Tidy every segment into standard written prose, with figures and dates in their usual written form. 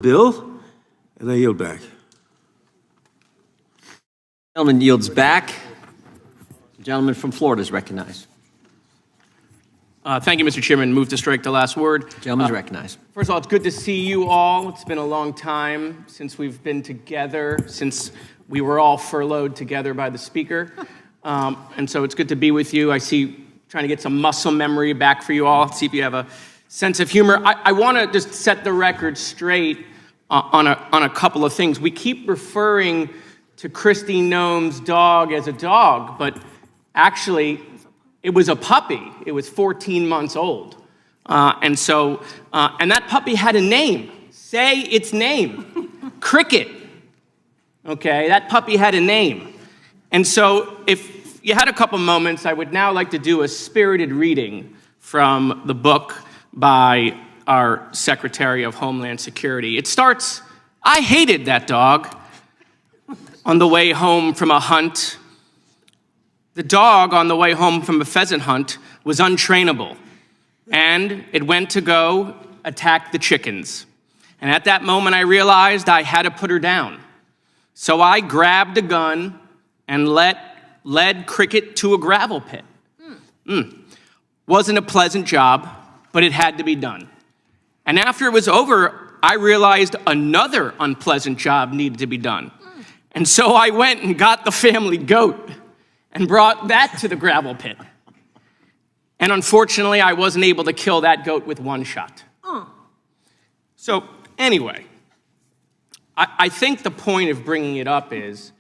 bill, and I yield back. Gentleman yields back. The gentleman from Florida is recognized. Thank you, Mr. Chairman. Move to strike the last word. Gentleman is recognized. First of all, it's good to see you all. It's been a long time since we've been together, since we were all furloughed together by the Speaker. And so it's good to be with you. I see trying to get some muscle memory back for you all, see if you have a sense of humor. I want to just set the record straight on a couple of things. We keep referring to KRISTI NOEM'S dog as a dog, but actually it was a puppy. It was 14 months old. And that puppy had a name. Say its name. Cricket. Okay, that puppy had a name. And so if you had a couple moments, I would now like to do a spirited reading from the book by our Secretary of Homeland Security. It starts, "I hated that dog. On the way home from a hunt, the dog on the way home from a pheasant hunt was untrainable, and it went to go attack the chickens. And at that moment, I realized I had to put her down. So I grabbed a gun and led Cricket to a gravel pit. Wasn't a pleasant job, but it had to be done. And after it was over, I realized another unpleasant job needed to be done. And so I went and got the family goat and brought that to the gravel pit. And unfortunately, I wasn't able to kill that goat with one shot." So anyway, I think the point of bringing it up is,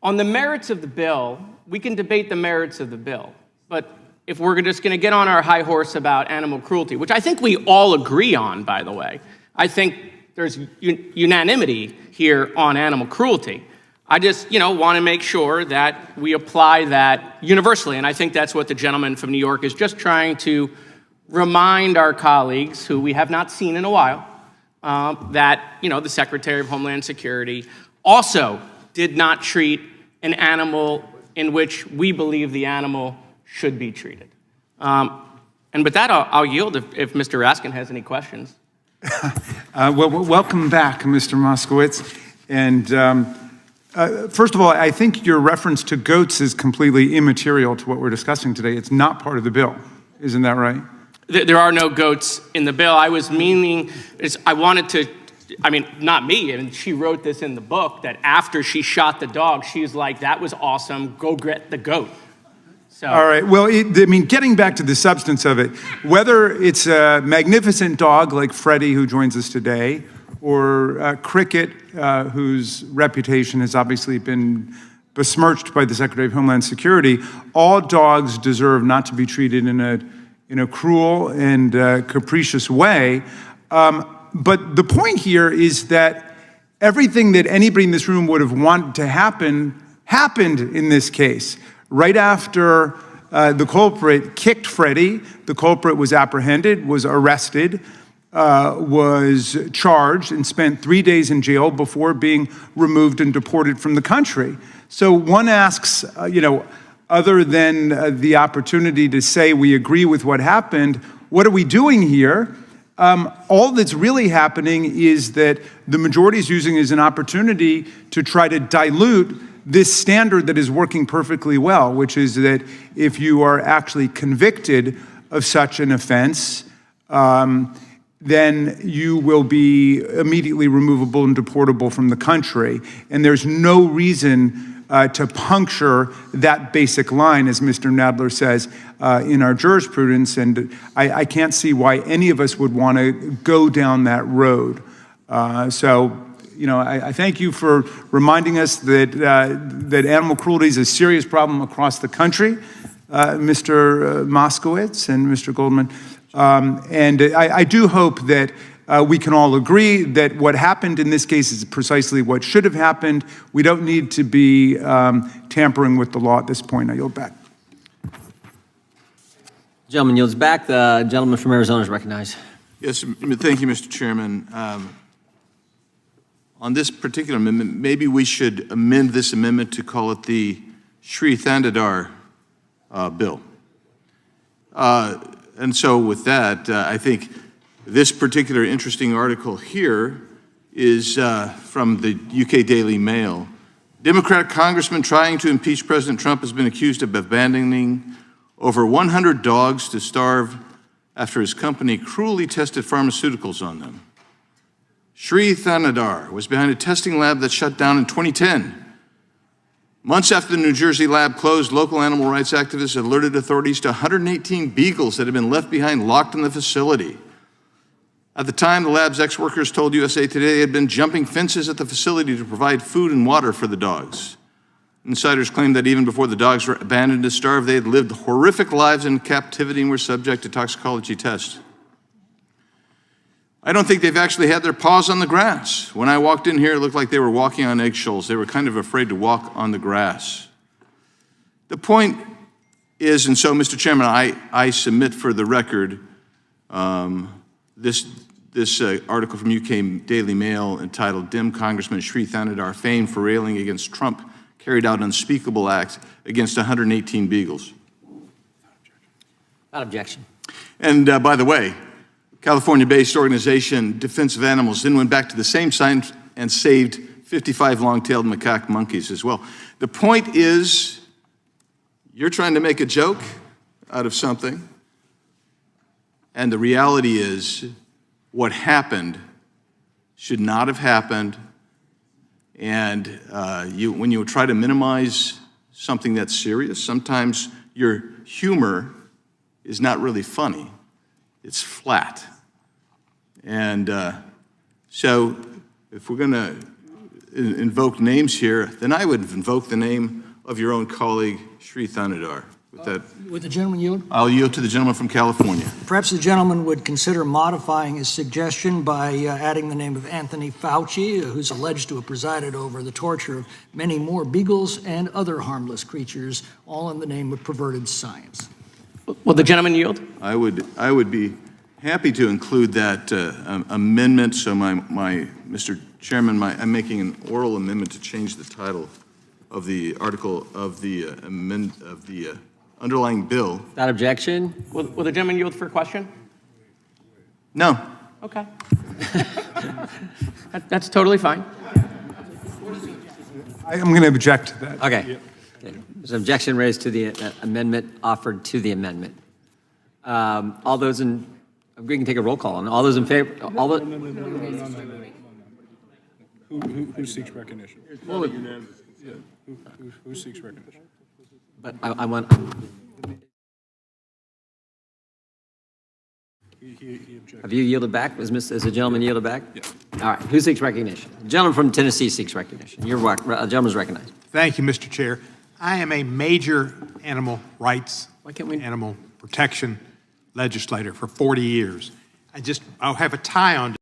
on the merits of the bill, we can debate the merits of the bill. But if we're just going to get on our high horse about animal cruelty, which I think we all agree on, by the way, I think there's unanimity here on animal cruelty. I just, want to make sure that we apply that universally. And I think that's what the gentleman from New York is just trying to remind our colleagues, who we have not seen in a while, that, the Secretary of Homeland Security also did not treat an animal in which we believe the animal should be treated. And with that, I'll yield if Mr. Raskin has any questions. Well, welcome back, Mr. Moskowitz. And first of all, I think your reference to goats is completely immaterial to what we're discussing today. It's not part of the bill. Isn't that right? There are no goats in the bill. I was meaning, not me, and she wrote this in the book, that after she shot the dog, she's like, "That was awesome, go get the goat." So. All right, well, getting back to the substance of it, whether it's a magnificent dog like Freddie, who joins us today, or Cricket, whose reputation has obviously been besmirched by the Secretary of Homeland Security, all dogs deserve not to be treated in a cruel and capricious way. But the point here is that everything that anybody in this room would have wanted to happen happened in this case. Right after the culprit kicked Freddie, the culprit was apprehended, was arrested, was charged, and spent 3 days in jail before being removed and deported from the country. So one asks, other than the opportunity to say we agree with what happened, what are we doing here? All that's really happening is that the majority is using it as an opportunity to try to dilute this standard that is working perfectly well, which is that if you are actually convicted of such an offense, then you will be immediately removable and deportable from the country. And there's no reason to puncture that basic line, as Mr. Nadler says, in our jurisprudence. And I can't see why any of us would want to go down that road. I thank you for reminding us that animal cruelty is a serious problem across the country, Mr. Moskowitz and Mr. Goldman. And I do hope that we can all agree that what happened in this case is precisely what should have happened. We don't need to be tampering with the law at this point. I yield back. Gentleman yields back. The gentleman from Arizona is recognized. Yes, thank you, Mr. Chairman. On this particular amendment, maybe we should amend this amendment to call it the Sri Thandadar bill. And so with that, I think this particular interesting article here is from the UK Daily Mail. Democratic congressman trying to impeach President Trump has been accused of abandoning over 100 dogs to starve after his company cruelly tested pharmaceuticals on them. Sri Thanadar was behind a testing lab that shut down in 2010. Months after the New Jersey lab closed, local animal rights activists alerted authorities to 118 beagles that had been left behind locked in the facility. At the time, the lab's ex-workers told USA Today they had been jumping fences at the facility to provide food and water for the dogs. Insiders claimed that even before the dogs were abandoned to starve, they had lived horrific lives in captivity and were subject to toxicology tests. I don't think they've actually had their paws on the grass. When I walked in here, it looked like they were walking on eggshells. They were kind of afraid to walk on the grass. The point is, and so, Mr. Chairman, I submit for the record this article from UK Daily Mail entitled, "Dem Congressman Sri Thanadar famed for railing against Trump carried out unspeakable acts against 118 beagles." Without objection. And by the way, California-based organization Defense of Animals then went back to the same site and saved 55 long-tailed macaque monkeys as well. The point is, you're trying to make a joke out of something, and the reality is what happened should not have happened, and when you try to minimize something that's serious, sometimes your humor is not really funny. It's flat. And so if we're going to invoke names here, then I would invoke the name of your own colleague, Sri Thanadar. With that, Would the gentleman yield? I'll yield to the gentleman from California. Perhaps the gentleman would consider modifying his suggestion by adding the name of Anthony Fauci, who's alleged to have presided over the torture of many more beagles and other harmless creatures, all in the name of perverted science. Will the gentleman yield? I would be happy to include that amendment. So Mr. Chairman, I'm making an oral amendment to change the title of the article of the underlying bill. Without objection. Will the gentleman yield for a question? No. Okay. That's totally fine. I'm going to object to that. Okay. There's an objection raised to the amendment offered to the amendment. All those in, we can take a roll call. And all those in favor? Who seeks recognition? Who seeks recognition? But I want. Have you yielded back? Is the gentleman yielded back? Yeah. All right. Who seeks recognition? The gentleman from Tennessee seeks recognition. Your gentleman's recognized. Thank you, Mr. Chair. I am a major animal rights, animal protection legislator for 40 years. I'll have a tie on